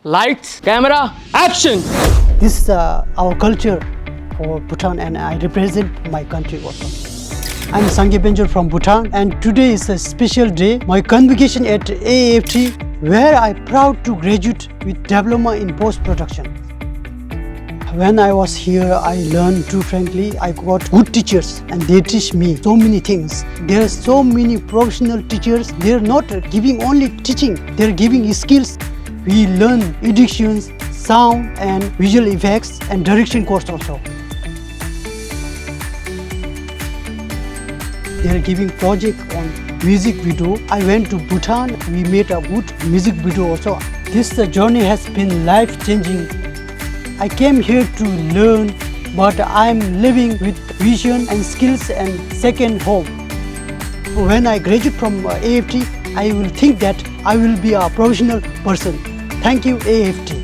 Lights, camera, action! This is our culture for Bhutan, and I represent my country also. I'm Sangay Penjore from Bhutan, and today is a special day, my convocation at Aaft, where I'm proud to graduate with Diploma in post-production. When I was here, I learned too frankly. I got good teachers and they teach me so many things. There are so many professional teachers. They're not giving only teaching, they're giving skills. We learn editions, sound and visual effects and direction course also. They are giving project on music video. I went to Bhutan, we made a good music video also. This journey has been life-changing. I came here to learn, but I'm living with vision and skills and second home. When I graduate from Aaft, I will think that I will be a professional person. Thank you, Aaft.